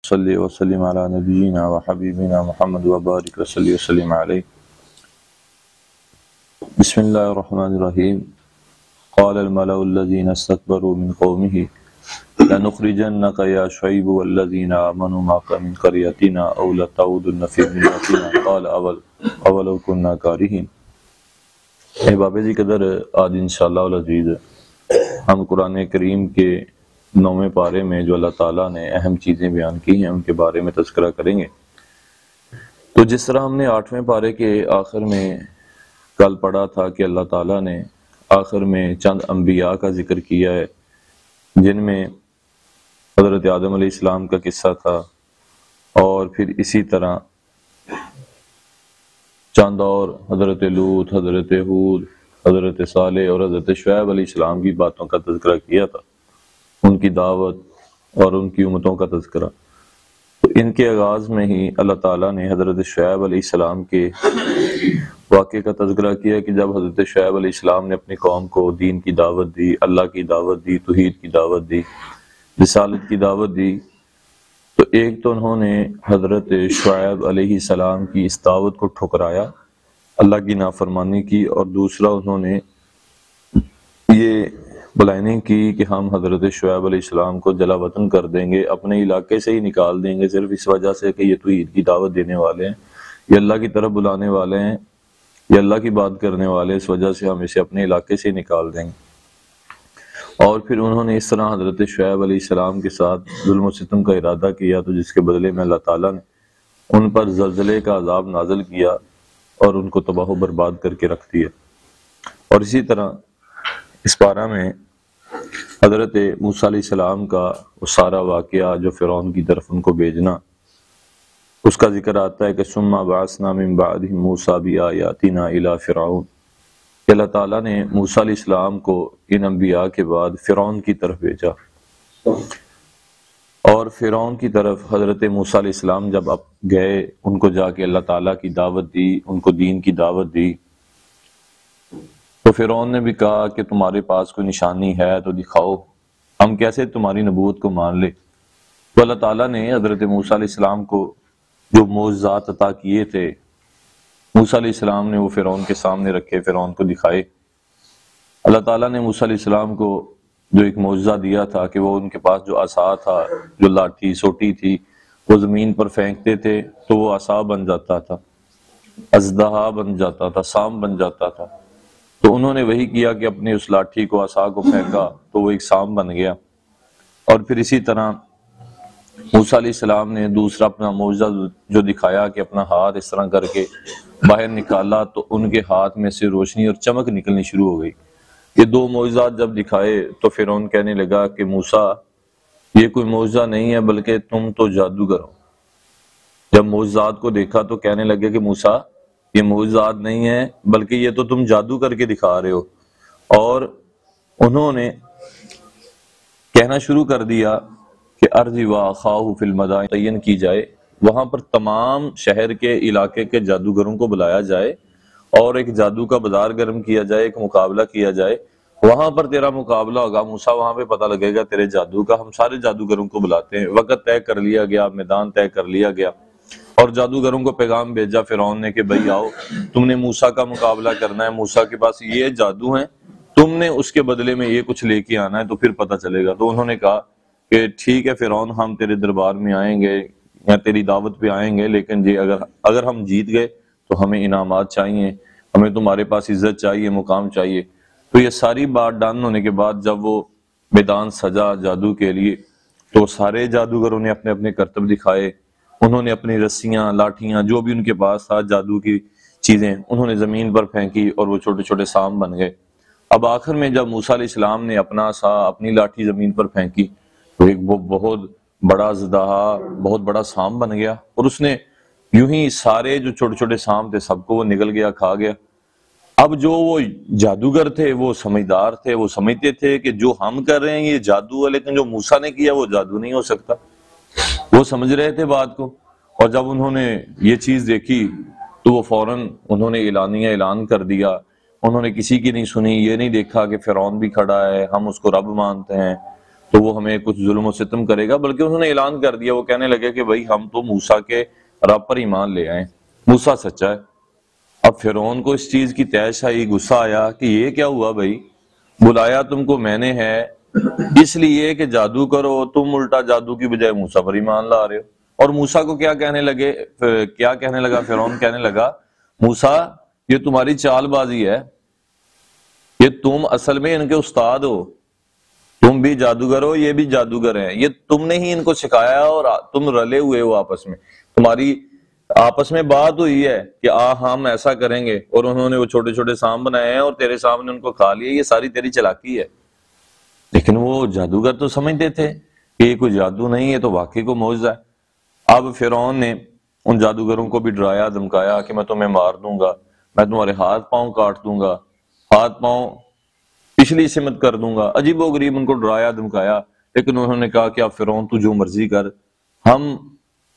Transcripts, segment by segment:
صلی وسلم علی نبینا و حبیبنا محمد و بارک وصلی وسلم علیہ۔ بسم اللہ الرحمن الرحیم۔ قال الملأ الذین استکبروا من قومه لنخرجنک یا شعیب والذین آمنوا معک من قریتنا او لتعودن فی ملتنا قال اولو کنا کارہین۔ احباب جی قدر آج انشاءاللہ العزیز ہم قرآن کریم کے 9ویں پارے میں جو اللہ تعالیٰ نے اہم چیزیں بیان کی ہیں ان کے بارے میں تذکرہ کریں گے۔ تو جس طرح ہم نے 8ویں پارے کے آخر میں کل پڑھا تھا کہ اللہ تعالیٰ نے آخر میں چند انبیاء کا ذکر کیا ہے جن میں حضرت آدم علیہ السلام کا قصہ تھا، اور پھر اسی طرح چند اور حضرت لوط، حضرت ہود، حضرت صالح اور حضرت شعیب علیہ السلام کی باتوں کا تذکرہ کیا تھا، ان کی دعوت اور ان کی امتوں کا تذکرہ۔ تو ان کے آغاز میں ہی اللہ تعالیٰ نے حضرت شعیب علیہ السلام کے واقعے کا تذکرہ کیا کہ جب حضرت شعیب علیہ السلام نے اپنی قوم کو دین کی دعوت دی، اللہ کی دعوت دی، توحید کی دعوت دی، رسالت کی دعوت دی، تو ایک تو انہوں نے حضرت شعیب علیہ السلام کی اس دعوت کو ٹھکرایا، اللہ کی نافرمانی کی، اور دوسرا انہوں نے یہ بلائننگ کی کہ ہم حضرت شعیب علیہ السلام کو جلا وطن کر دیں گے، اپنے علاقے سے ہی نکال دیں گے، صرف اس وجہ سے کہ یہ توحید کی دعوت دینے والے ہیں، یہ اللہ کی طرف بلانے والے ہیں، یہ اللہ کی بات کرنے والے، اس وجہ سے ہم اسے اپنے علاقے سے ہی نکال دیں گے۔ اور پھر انہوں نے اس طرح حضرت شعیب علیہ السلام کے ساتھ ظلم و ستم کا ارادہ کیا، تو جس کے بدلے میں اللہ تعالیٰ نے ان پر زلزلے کا عذاب نازل کیا اور ان کو تباہ و برباد کر کے رکھ دیا۔ اور اسی طرح اس پارہ میں حضرت موسیٰ علیہ السلام کا وہ سارا واقعہ جو فرعون کی طرف ان کو بھیجنا، اس کا ذکر آتا ہے کہ ثم بعثنا من بعدہ موسیٰ بآیاتنا الی فرعون، کہ اللہ تعالیٰ نے موسیٰ علیہ السلام کو ان انبیاء کے بعد فرعون کی طرف بھیجا، اور فرعون کی طرف حضرت موسیٰ علیہ السلام جب اب گئے، ان کو جا کے اللہ تعالیٰ کی دعوت دی، ان کو دین کی دعوت دی، تو فرعون نے بھی کہا کہ تمہارے پاس کوئی نشانی ہے تو دکھاؤ، ہم کیسے تمہاری نبوت کو مان لے۔ تو اللہ تعالیٰ نے حضرت موسیٰ علیہ السلام کو جو معجزات عطا کیے تھے، موسیٰ علیہ السلام نے وہ فرعون کے سامنے رکھے، فرعون کو دکھائے۔ اللہ تعالیٰ نے موسیٰ علیہ السلام کو جو ایک معجزہ دیا تھا کہ وہ ان کے پاس جو عصا تھا، جو لاٹھی سوٹی تھی، وہ زمین پر پھینکتے تھے تو وہ عصا بن جاتا تھا، اژدہا بن جاتا تھا، سام بن جاتا تھا۔ تو انہوں نے وہی کیا کہ اپنے اس لاٹھی کو، عصا کو پھینکا تو وہ ایک سام بن گیا۔ اور پھر اسی طرح موسیٰ علیہ السلام نے دوسرا اپنا معجزہ جو دکھایا کہ اپنا ہاتھ اس طرح کر کے باہر نکالا تو ان کے ہاتھ میں سے روشنی اور چمک نکلنی شروع ہو گئی۔ یہ دو معجزات جب دکھائے تو فرعون کہنے لگا کہ موسیٰ یہ کوئی معجزہ نہیں ہے بلکہ تم تو جادوگر ہو۔ جب معجزات کو دیکھا تو کہنے لگے کہ موسیٰ یہ معجزات نہیں ہے بلکہ یہ تو تم جادو کر کے دکھا رہے ہو۔ اور انہوں نے کہنا شروع کر دیا کہ ارضی واخاہ فی المدائن تعین کی جائے، وہاں پر تمام شہر کے علاقے کے جادوگروں کو بلایا جائے اور ایک جادو کا بازار گرم کیا جائے، ایک مقابلہ کیا جائے، وہاں پر تیرا مقابلہ ہوگا موسیٰ، وہاں پہ پتہ لگے گا تیرے جادو کا۔ ہم سارے جادوگروں کو بلاتے ہیں، وقت طے کر لیا گیا، میدان طے کر لیا گیا، اور جادوگروں کو پیغام بھیجا فرعون نے کہ بھئی آؤ، تم نے موسیٰ کا مقابلہ کرنا ہے، موسیٰ کے پاس یہ جادو ہیں، تم نے اس کے بدلے میں یہ کچھ لے کے آنا ہے تو پھر پتہ چلے گا۔ تو انہوں نے کہا کہ ٹھیک ہے فرعون، ہم تیرے دربار میں آئیں گے یا تیری دعوت پہ آئیں گے، لیکن جی اگر ہم جیت گئے تو ہمیں انعامات چاہیے، ہمیں تمہارے پاس عزت چاہیے، مقام چاہیے۔ تو یہ ساری بات ڈن ہونے کے بعد جب وہ میدان سجا جادو کے لیے تو سارے جادوگروں نے اپنے اپنے کرتب دکھائے، انہوں نے اپنی رسیاں، لاٹھیاں، جو بھی ان کے پاس تھا جادو کی چیزیں، انہوں نے زمین پر پھینکی اور وہ چھوٹے چھوٹے سام بن گئے۔ اب آخر میں جب موسیٰ علیہ السلام نے اپنا سا، اپنی لاٹھی زمین پر پھینکی تو ایک وہ بہت بڑا اژدہا، بہت بڑا سام بن گیا، اور اس نے یوں ہی سارے جو چھوٹے چھوٹے سام تھے سب کو وہ نگل گیا، کھا گیا۔ اب جو وہ جادوگر تھے وہ سمجھدار تھے، وہ سمجھتے تھے کہ جو ہم کر رہے ہیں یہ جادو ہے، لیکن جو موسیٰ نے کیا وہ جادو نہیں ہو سکتا، وہ سمجھ رہے تھے بات کو۔ اور جب انہوں نے یہ چیز دیکھی تو وہ فوراً انہوں نے اعلانیہ اعلان کر دیا، انہوں نے کسی کی نہیں سنی، یہ نہیں دیکھا کہ فرعون بھی کھڑا ہے، ہم اس کو رب مانتے ہیں، تو وہ ہمیں کچھ ظلم و ستم کرے گا، بلکہ انہوں نے اعلان کر دیا، وہ کہنے لگے کہ بھائی ہم تو موسیٰ کے رب پر ایمان لے آئے، موسیٰ سچا ہے۔ اب فرعون کو اس چیز کی تیش آئی، غصہ آیا کہ یہ کیا ہوا بھائی، بلایا تم کو میں نے ہے اس لیے کہ جادو کرو، تم الٹا جادو کی بجائے موسیٰ پر ایمان لا رہے ہو۔ اور موسیٰ کو کیا کہنے لگا فرعون کہنے لگا، موسیٰ یہ تمہاری چال بازی ہے، یہ تم اصل میں ان کے استاد ہو، تم بھی جادوگر ہو، یہ بھی جادوگر ہیں، یہ تم نے ہی ان کو سکھایا اور تم رلے ہوئے ہو، آپس میں تمہاری آپس میں بات ہوئی ہے کہ ہم ایسا کریں گے، اور انہوں نے وہ چھوٹے چھوٹے سانپ بنائے ہیں اور تیرے سامنے ان کو کھا لیا، یہ ساری تیری چلاکی ہے۔ لیکن وہ جادوگر تو سمجھتے تھے کہ یہ کوئی جادو نہیں ہے، تو واقعی کو معجزہ ہے۔ اب فرعون نے ان جادوگروں کو بھی ڈرایا دھمکایا کہ میں تمہیں مار دوں گا، میں تمہارے ہاتھ پاؤں کاٹ دوں گا، ہاتھ پاؤں پچھلی سمت کر دوں گا، عجیب و غریب ان کو ڈرایا دھمکایا۔ لیکن انہوں نے کہا کہ اب فرعون تو جو مرضی کر، ہم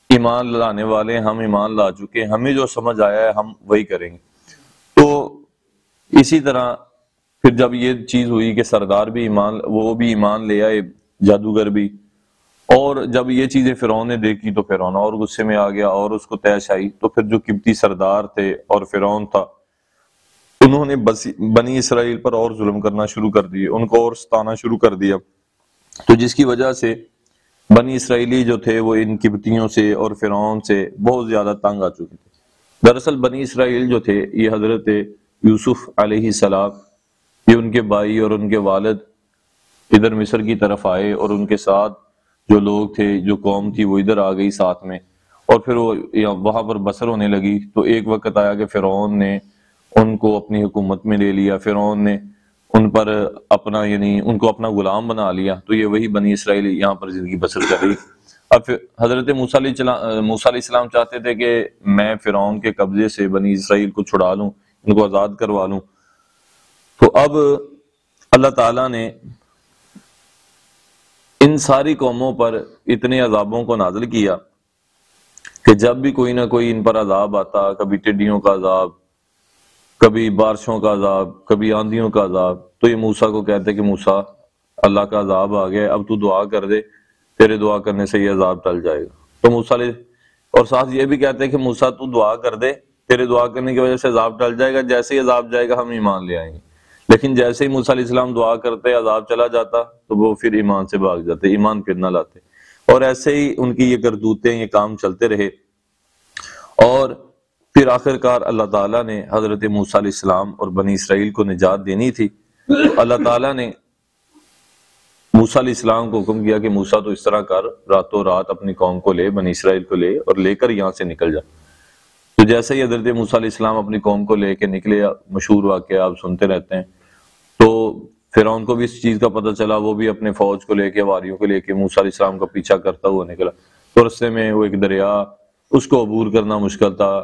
ایمان لانے والے، ہم ایمان لا چکے، ہمیں جو سمجھ آیا ہے ہم وہی کریں گے۔ تو اسی طرح پھر جب یہ چیز ہوئی کہ سردار بھی وہ بھی ایمان لے آئے، جادوگر بھی، اور جب یہ چیزیں فرعون نے دیکھی تو فرعون اور غصے میں آ گیا اور اس کو تیش آئی، تو پھر جو قبطی سردار تھے اور فرعون تھا، انہوں نے بنی اسرائیل پر اور ظلم کرنا شروع کر دیے، ان کو اور ستانا شروع کر دیا، تو جس کی وجہ سے بنی اسرائیلی جو تھے وہ ان قبطیوں سے اور فرعون سے بہت زیادہ تنگ آ چکے تھے۔ دراصل بنی اسرائیل جو تھے یہ حضرت یوسف علیہ السلام، یہ ان کے بھائی اور ان کے والد ادھر مصر کی طرف آئے، اور ان کے ساتھ جو لوگ تھے، جو قوم تھی، وہ ادھر آ گئی ساتھ میں، اور پھر وہ وہاں پر بسر ہونے لگی۔ تو ایک وقت آیا کہ فرعون نے ان کو اپنی حکومت میں لے لیا، فرعون نے ان پر اپنا ان کو اپنا غلام بنا لیا، تو یہ وہی بنی اسرائیل یہاں پر زندگی بسر کر رہی۔ اب حضرت موسیٰ علیہ السلام چاہتے تھے کہ میں فرعون کے قبضے سے بنی اسرائیل کو چھڑا لوں، ان کو آزاد کروا لوں۔ تو اب اللہ تعالیٰ نے ان ساری قوموں پر اتنے عذابوں کو نازل کیا کہ جب بھی کوئی نہ کوئی ان پر عذاب آتا، کبھی ٹڈیوں کا عذاب، کبھی بارشوں کا عذاب، کبھی آندھیوں کا عذاب، تو یہ موسیٰ کو کہتے کہ موسیٰ اللہ کا عذاب آ گیا، اب تو دعا کر دے، تیرے دعا کرنے سے یہ عذاب ٹل جائے گا۔ تو موسیٰ اور ساتھ یہ بھی کہتے کہ موسیٰ تو دعا کر دے، تیرے دعا کرنے کی وجہ سے عذاب ٹل جائے گا، جیسے ہی عذاب جائے گا ہم ایمان لے آئیں گے۔ لیکن جیسے ہی موسیٰ علیہ السلام دعا کرتے، عذاب چلا جاتا تو وہ پھر ایمان سے بھاگ جاتے، ایمان پھر نہ لاتے، اور ایسے ہی ان کی یہ کرتوتیں، یہ کام چلتے رہے۔ اور پھر آخر کار اللہ تعالیٰ نے حضرت موسیٰ علیہ السلام اور بنی اسرائیل کو نجات دینی تھی، اللہ تعالیٰ نے موسیٰ علیہ السلام کو حکم کیا کہ موسیٰ تو اس طرح کر، راتوں رات اپنی قوم کو لے، بنی اسرائیل کو لے، اور لے کر یہاں سے نکل جا۔ تو جیسے ہی حضرت موسیٰ علیہ السلام اپنی قوم کو لے کے نکلے، مشہور واقعہ آپ سنتے رہتے ہیں، تو فرعون کو بھی اس چیز کا پتہ چلا، وہ بھی اپنے فوج کو لے کے، واریوں کو لے کے موسیٰ علیہ السلام کا پیچھا کرتا ہوا نکلا۔ تو رستے میں وہ ایک دریا، اس کو عبور کرنا مشکل تھا،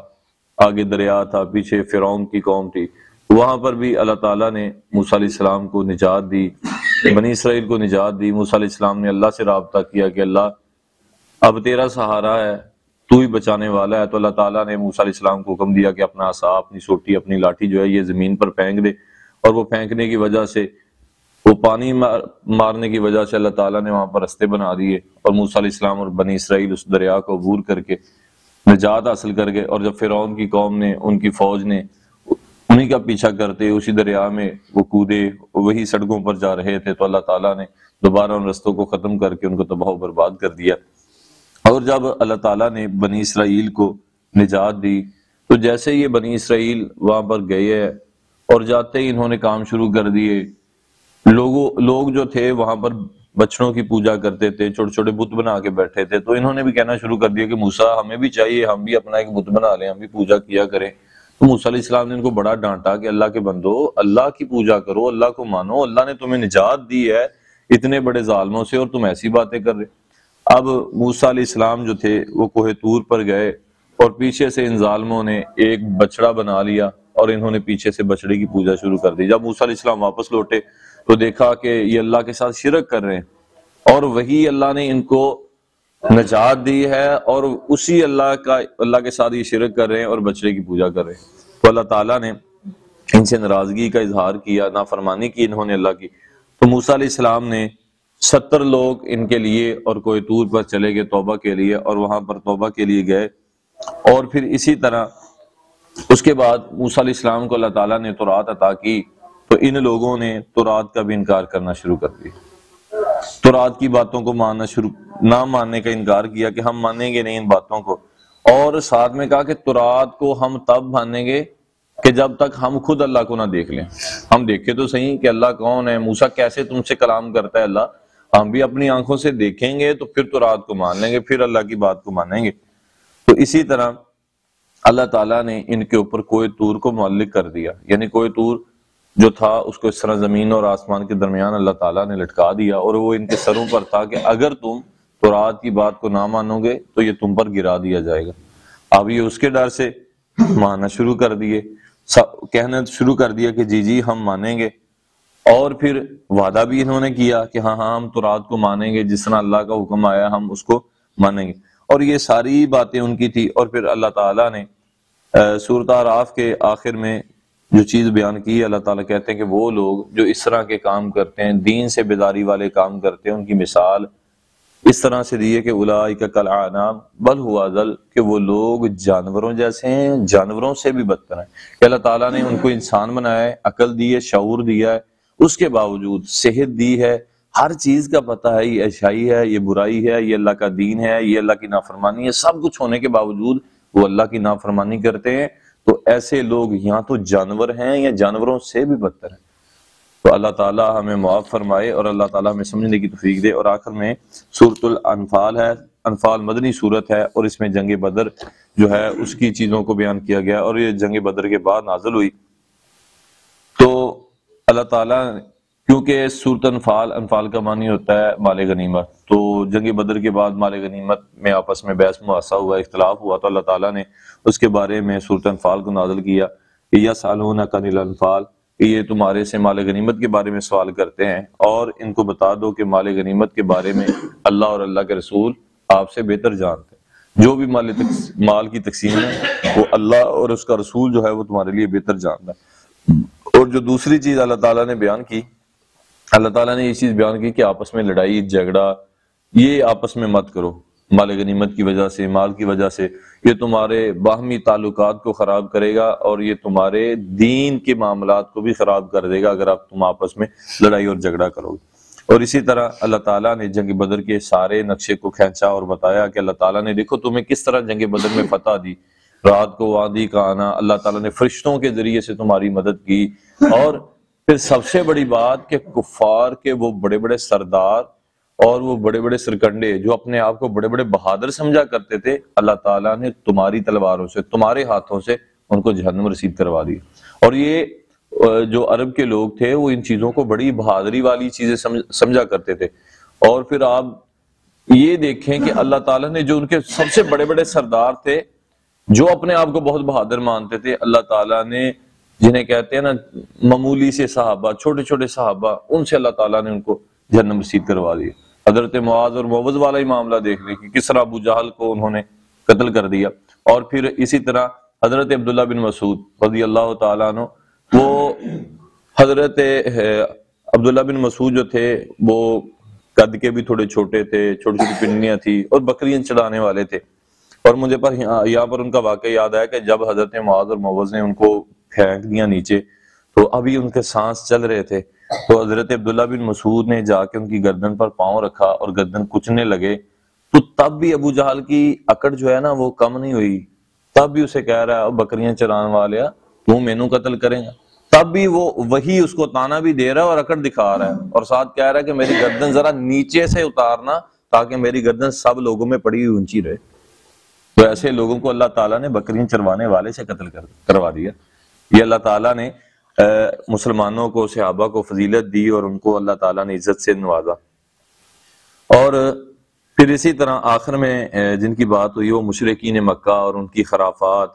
آگے دریا تھا، پیچھے فرعون کی قوم تھی، وہاں پر بھی اللہ تعالیٰ نے موسیٰ علیہ السلام کو نجات دی، بنی اسرائیل کو نجات دی۔ موسیٰ علیہ السلام نے اللہ سے رابطہ کیا کہ اللہ اب تیرا سہارا ہے، تو ہی بچانے والا ہے۔ تو اللہ تعالیٰ نے موسیٰ علیہ السلام کو حکم دیا کہ اپنا عصا، اپنی سوٹی، اپنی لاٹھی جو ہے یہ زمین پر پھینک دے، اور وہ پھینکنے کی وجہ سے، وہ پانی مارنے کی وجہ سے اللہ تعالیٰ نے وہاں پر رستے بنا دیے، اور موسیٰ علیہ السلام اور بنی اسرائیل اس دریا کو عبور کر کے نجات حاصل کر گئے۔ اور جب فرعون کی قوم نے، ان کی فوج نے انہی کا پیچھا کرتے اسی دریا میں وہ کودے، وہی سڑکوں پر جا رہے تھے، تو اللہ تعالیٰ نے دوبارہ ان رستوں کو ختم کر کے ان کو تباہ و برباد کر دیا۔ اور جب اللہ تعالیٰ نے بنی اسرائیل کو نجات دی، تو جیسے یہ بنی اسرائیل وہاں پر گئے اور جاتے ہی انہوں نے کام شروع کر دیے، لوگ جو تھے وہاں پر بچڑوں کی پوجا کرتے تھے، چھوٹے چھوٹے بت بنا کے بیٹھے تھے، تو انہوں نے بھی کہنا شروع کر دیا کہ موسیٰ ہمیں بھی چاہیے، ہم بھی اپنا ایک بت بنا لیں، ہم بھی پوجا کیا کریں۔ تو موسیٰ علیہ السلام نے ان کو بڑا ڈانٹا کہ اللہ کے بندو، اللہ کی پوجا کرو، اللہ کو مانو، اللہ نے تمہیں نجات دی ہے اتنے بڑے ظالموں سے، اور تم ایسی باتیں کر رہے۔ اب موسیٰ علیہ السلام جو تھے وہ کوہ طور پر گئے، اور پیچھے سے ان ظالموں نے ایک بچڑا بنا لیا، اور انہوں نے پیچھے سے بچڑے کی پوجا شروع کر دی۔ جب موسیٰ علیہ السلام واپس لوٹے تو دیکھا کہ یہ اللہ کے ساتھ شرک کر رہے ہیں، اور وہی اللہ نے ان کو نجات دی ہے، اور اسی اللہ کے ساتھ یہ شرک کر رہے ہیں اور بچڑے کی پوجا کر رہے ہیں۔ تو اللہ تعالیٰ نے ان سے ناراضگی کا اظہار کیا، نافرمانی کی انہوں نے اللہ کی۔ تو موسیٰ علیہ السلام نے 70 لوگ ان کے لیے اور کوئی طور پر چلے گئے توبہ کے لیے، اور وہاں پر توبہ کے لیے گئے۔ اور پھر اسی طرح اس کے بعد موسیٰ علیہ السلام کو اللہ تعالیٰ نے تورات عطا کی، تو ان لوگوں نے تورات کا بھی انکار کرنا شروع کر دیا، تورات کی باتوں کو نہ ماننے کا انکار کیا کہ ہم مانیں گے نہیں ان باتوں کو، اور ساتھ میں کہا کہ تورات کو ہم تب مانیں گے کہ جب تک ہم خود اللہ کو نہ دیکھ لیں۔ ہم دیکھیں تو صحیح کہ اللہ کون ہے، موسیٰ کیسے تم سے کلام کرتا ہے اللہ، ہم بھی اپنی آنکھوں سے دیکھیں گے تو پھر تورات کو مان لیں گے، پھر اللہ کی بات کو مانیں گے۔ تو اسی طرح اللہ تعالیٰ نے ان کے اوپر کوئی طور کو معلق کر دیا، یعنی کوئی طور جو تھا اس کو اس طرح زمین اور آسمان کے درمیان اللہ تعالیٰ نے لٹکا دیا، اور وہ ان کے سروں پر تھا کہ اگر تم تورات کی بات کو نہ مانو گے تو یہ تم پر گرا دیا جائے گا۔ اب یہ اس کے ڈر سے ماننا شروع کر دیے، کہنا شروع کر دیا کہ جی ہم مانیں گے، اور پھر وعدہ بھی انہوں نے کیا کہ ہاں ہم تورات کو مانیں گے، جس طرح اللہ کا حکم آیا ہم اس کو مانیں گے، اور یہ ساری باتیں ان کی تھی۔ اور پھر اللہ تعالیٰ نے سورۃ اعراف کے آخر میں جو چیز بیان کی، اللہ تعالیٰ کہتے ہیں کہ وہ لوگ جو اس طرح کے کام کرتے ہیں، دین سے بیداری والے کام کرتے ہیں، ان کی مثال اس طرح سے دی ہے کہ اولئک کالانعام بل هو اضل، کہ وہ لوگ جانوروں جیسے ہیں، جانوروں سے بھی بدتر ہیں۔ کہ اللہ تعالیٰ نے ان کو انسان بنایا ہے، عقل دی ہے، شعور دیا ہے، اس کے باوجود صحت دی ہے، ہر چیز کا پتہ ہے، یہ اچھائی ہے، یہ برائی ہے، یہ اللہ کا دین ہے، یہ اللہ کی نافرمانی ہے، سب کچھ ہونے کے باوجود وہ اللہ کی نافرمانی کرتے ہیں۔ تو ایسے لوگ یا تو جانور ہیں یا جانوروں سے بھی بدتر ہیں۔ تو اللہ تعالیٰ ہمیں معاف فرمائے اور اللہ تعالیٰ ہمیں سمجھنے کی توفیق دے۔ اور آخر میں سورۃ الانفال ہے، انفال مدنی سورت ہے، اور اس میں جنگ بدر جو ہے اس کی چیزوں کو بیان کیا گیا، اور یہ جنگ بدر کے بعد نازل ہوئی۔ تو اللہ تعالیٰ کیونکہ سورۃ انفال کا معنی ہوتا ہے مال غنیمت، تو جنگ بدر کے بعد مال غنیمت میں آپس میں بحث مباحثہ ہوا، اختلاف ہوا، تو اللہ تعالیٰ نے اس کے بارے میں سورۃ انفال کو نازل کیا کہ یسألونک عن الانفال، کہ یہ تمہارے سے مال غنیمت کے بارے میں سوال کرتے ہیں، اور ان کو بتا دو کہ مال غنیمت کے بارے میں اللہ اور اللہ کے رسول آپ سے بہتر جانتے ہیں۔ جو بھی مال کی تقسیم ہے وہ اللہ اور اس کا رسول جو ہے وہ تمہارے لیے بہتر جانتا ہے۔ اور جو دوسری چیز اللہ تعالیٰ نے بیان کی، اللہ تعالیٰ نے یہ چیز بیان کی کہ آپس میں لڑائی جھگڑا یہ آپس میں مت کرو، مال غنیمت کی وجہ سے، مال کی وجہ سے، یہ تمہارے باہمی تعلقات کو خراب کرے گا، اور یہ تمہارے دین کے معاملات کو بھی خراب کر دے گا اگر تم آپس میں لڑائی اور جھگڑا کرو گے۔ اور اسی طرح اللہ تعالیٰ نے جنگ بدر کے سارے نقشے کو کھینچا اور بتایا کہ اللہ تعالیٰ نے دیکھو تمہیں کس طرح جنگ بدر میں فتح دی، رات کو وادی کا آنا، اللہ تعالیٰ نے فرشتوں کے ذریعے سے تمہاری مدد کی، اور پھر سب سے بڑی بات کہ کفار کے وہ بڑے بڑے سردار اور وہ بڑے بڑے سرکنڈے جو اپنے آپ کو بڑے بڑے بہادر سمجھا کرتے تھے، اللہ تعالیٰ نے تمہاری تلواروں سے، تمہارے ہاتھوں سے ان کو جہنم رسید کروا دی۔ اور یہ جو عرب کے لوگ تھے وہ ان چیزوں کو بڑی بہادری والی چیزیں سمجھا کرتے تھے۔ اور پھر آپ یہ دیکھیں کہ اللہ تعالیٰ نے جو ان کے سب سے بڑے بڑے سردار تھے جو اپنے آپ کو بہت بہادر مانتے تھے، اللہ تعالیٰ نے جنہیں کہتے ہیں نا معمولی سے صحابہ، چھوٹے چھوٹے صحابہ، ان سے اللہ تعالیٰ نے ان کو جہنم رسید کروا دی۔ حضرت معاذ اور معوذ والا ہی معاملہ دیکھ لیں کہ کس طرح ابو جہل کو انہوں نے قتل کر دیا۔ اور پھر اسی طرح حضرت عبداللہ بن مسعود رضی اللہ تعالیٰ عنہ، وہ حضرت عبداللہ بن مسعود جو تھے وہ قد کے بھی تھوڑے چھوٹے تھے، چھوٹی چھوٹی پنڈلیاں تھی اور بکریاں چڑھانے والے تھے۔ اور مجھے پر یہاں پر ان کا واقعہ یاد آیا کہ جب حضرت معاذ اور معوذ نے ان کو پھینک دیا نیچے، تو ابھی ان کے سانس چل رہے تھے، تو حضرت عبداللہ بن مسعود نے جا کے ان کی گردن پر پاؤں رکھا اور گردن کچنے لگے، تو تب بھی ابو جہل کی اکڑ جو ہے نا وہ کم نہیں ہوئی، تب بھی اسے کہہ رہا ہے بکریاں چران والیا تو مینوں قتل کریں گا، تب بھی وہ وہی اس کو تانا بھی دے رہا ہے اور اکڑ دکھا رہا ہے، اور ساتھ کہہ رہا ہے کہ میری گردن ذرا نیچے سے اتارنا تاکہ میری گردن سب لوگوں میں پڑی ہوئی اونچی رہے۔ تو ایسے لوگوں کو اللہ تعالیٰ نے بکریاں چروانے والے سے قتل کروا دیا۔ یہ اللہ تعالیٰ نے مسلمانوں کو، صحابہ کو فضیلت دی اور ان کو اللہ تعالیٰ نے عزت سے نوازا۔ اور پھر اسی طرح آخر میں جن کی بات ہوئی وہ مشرکین مکہ اور ان کی خرافات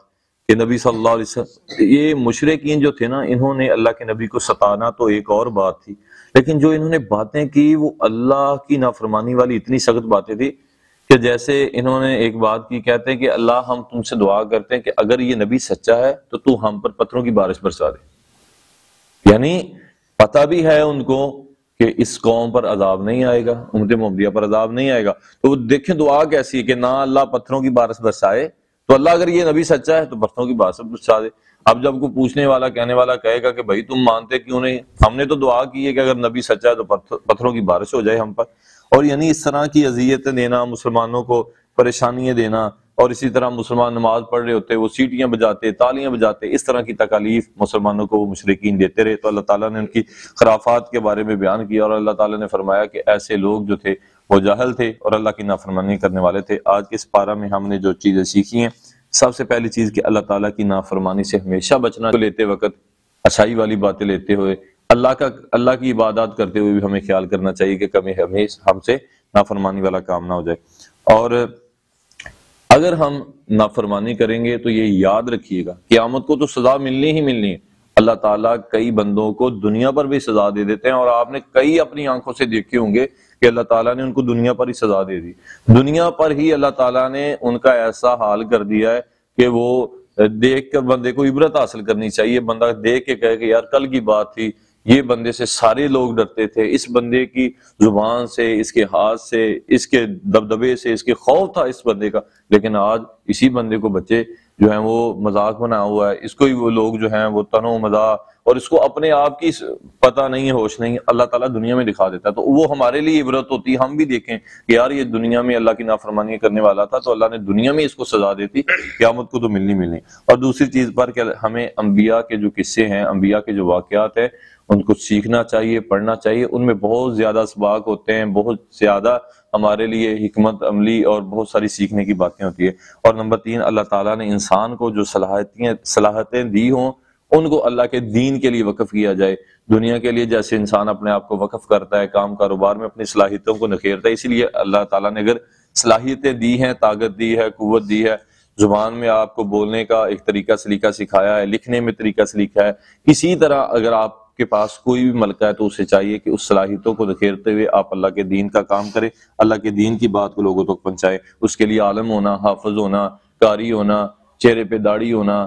کہ نبی صلی اللہ علیہ وسلم، یہ مشرکین جو تھے نا انہوں نے اللہ کے نبی کو ستانا تو ایک اور بات تھی، لیکن جو انہوں نے باتیں کی وہ اللہ کی نافرمانی والی اتنی سخت باتیں تھی کہ جیسے انہوں نے ایک بات کی، کہتے ہیں کہ اللہ ہم تم سے دعا کرتے ہیں کہ اگر یہ نبی سچا ہے تو ہم پر پتھروں کی بارش برسا دے۔ یعنی پتہ بھی ہے ان کو کہ اس قوم پر عذاب نہیں آئے گا، امت محمدیہ پر عذاب نہیں آئے گا، تو وہ دیکھیں دعا کیسی ہے کہ نہ اللہ پتھروں کی بارش برسائے، تو اللہ اگر یہ نبی سچا ہے تو پتھروں کی بارش برسا دے۔ اب جب کوئی پوچھنے والا کہنے والا کہے گا کہ بھائی تم مانتے کیوں نہیں، ہم نے تو دعا کی ہے کہ اگر نبی سچا ہے تو پتھروں کی بارش ہو جائے ہم پر۔ اور یعنی اس طرح کی اذیتیں دینا، مسلمانوں کو پریشانیاں دینا، اور اسی طرح مسلمان نماز پڑھ رہے ہوتے وہ سیٹیاں بجاتے، تالیاں بجاتے، اس طرح کی تکالیف مسلمانوں کو وہ مشرکین دیتے رہے، تو اللہ تعالیٰ نے ان کی خرافات کے بارے میں بیان کیا، اور اللہ تعالیٰ نے فرمایا کہ ایسے لوگ جو تھے وہ جاہل تھے اور اللہ کی نافرمانی کرنے والے تھے۔ آج کے اس پارہ میں ہم نے جو چیزیں سیکھی ہیں، سب سے پہلی چیز کہ اللہ تعالیٰ کی نافرمانی سے ہمیشہ بچنا، لیتے وقت اچھائی والی باتیں لیتے ہوئے اللہ کی عبادات کرتے ہوئے بھی ہمیں خیال کرنا چاہیے کہ کبھی ہم سے نافرمانی والا کام نہ ہو جائے۔ اور اگر ہم نافرمانی کریں گے تو یہ یاد رکھیے گا قیامت کو تو سزا ملنی ہی ملنی ہے۔ اللہ تعالیٰ کئی بندوں کو دنیا پر بھی سزا دے دیتے ہیں، اور آپ نے کئی اپنی آنکھوں سے دیکھے ہوں گے کہ اللہ تعالیٰ نے ان کو دنیا پر ہی سزا دے دی، دنیا پر ہی اللہ تعالیٰ نے ان کا ایسا حال کر دیا ہے کہ وہ دیکھ کر بندے کو عبرت حاصل کرنی چاہیے، بندہ دیکھ کے کہے کہ یار کل کی بات تھی، یہ بندے سے سارے لوگ ڈرتے تھے، اس بندے کی زبان سے، اس کے ہاتھ سے، اس کے دبدبے سے، اس کے خوف تھا اس بندے کا، لیکن آج اسی بندے کو بچے جو ہیں وہ مذاق بنا ہوا ہے، اس کو ہی وہ لوگ جو ہیں وہ تنو مذاق، اور اس کو اپنے آپ کی پتہ نہیں، ہوش نہیں، اللہ تعالیٰ دنیا میں دکھا دیتا ہے، تو وہ ہمارے لیے عبرت ہوتی ہے، ہم بھی دیکھیں کہ یار یہ دنیا میں اللہ کی نافرمانی کرنے والا تھا تو اللہ نے دنیا میں اس کو سزا دیتی، قیامت کو تو ملنی۔ اور دوسری چیز پر کہ ہمیں انبیاء کے جو قصے ہیں، انبیاء کے جو واقعات ہیں، ان کو سیکھنا چاہیے، پڑھنا چاہیے، ان میں بہت زیادہ اسباق ہوتے ہیں، بہت زیادہ ہمارے لیے حکمت عملی اور بہت ساری سیکھنے کی باتیں ہوتی ہیں۔ اور نمبر 3، اللہ تعالیٰ نے انسان کو جو صلاحیتیں دی ہوں ان کو اللہ کے دین کے لیے وقف کیا جائے۔ دنیا کے لیے جیسے انسان اپنے آپ کو وقف کرتا ہے، کام کاروبار میں اپنی صلاحیتوں کو نکھیرتا ہے، اسی لیے اللہ تعالیٰ نے اگر صلاحیتیں دی ہیں، طاقت دی ہے، قوت دی ہے، زبان میں آپ کو بولنے کا ایک طریقہ سلیقہ سکھایا ہے، لکھنے میں طریقہ سلیقہ ہے، اسی طرح اگر آپ کے پاس کوئی بھی ملکہ ہے تو اسے چاہیے کہ اس صلاحیتوں کو دکھیرتے ہوئے آپ اللہ کے دین کا کام کریں، اللہ کے دین کی بات کو لوگوں تک پہنچائیں۔ اس کے لیے عالم ہونا، حافظ ہونا، قاری ہونا، چہرے پہ داڑھی ہونا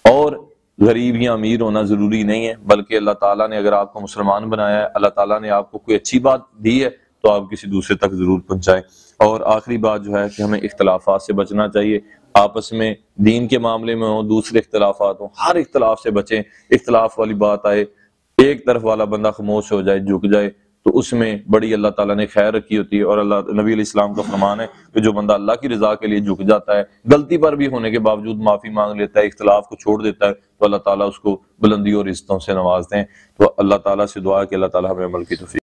اور غریب یا امیر ہونا ضروری نہیں ہے، بلکہ اللہ تعالیٰ نے اگر آپ کو مسلمان بنایا ہے، اللہ تعالیٰ نے آپ کو کوئی اچھی بات دی ہے تو آپ کسی دوسرے تک ضرور پہنچائیں۔ اور آخری بات جو ہے کہ ہمیں اختلافات سے بچنا چاہیے، آپس میں دین کے معاملے میں ہوں، دوسرے اختلافات ہوں، ہر اختلاف سے بچیں۔ اختلاف والی بات آئے، ایک طرف والا بندہ خاموش ہو جائے، جھک جائے، تو اس میں بڑی اللہ تعالیٰ نے خیر رکھی ہوتی ہے، اور اللہ نبی علیہ السلام کا فرمان ہے کہ جو بندہ اللہ کی رضا کے لیے جھک جاتا ہے، غلطی پر بھی ہونے کے باوجود معافی مانگ لیتا ہے، اختلاف کو چھوڑ دیتا ہے، تو اللہ تعالیٰ اس کو بلندی اور عزتوں سے نوازتے ہیں۔ تو اللہ تعالیٰ سے دعا ہے کہ اللہ تعالیٰ ہمیں عمل کی توفیق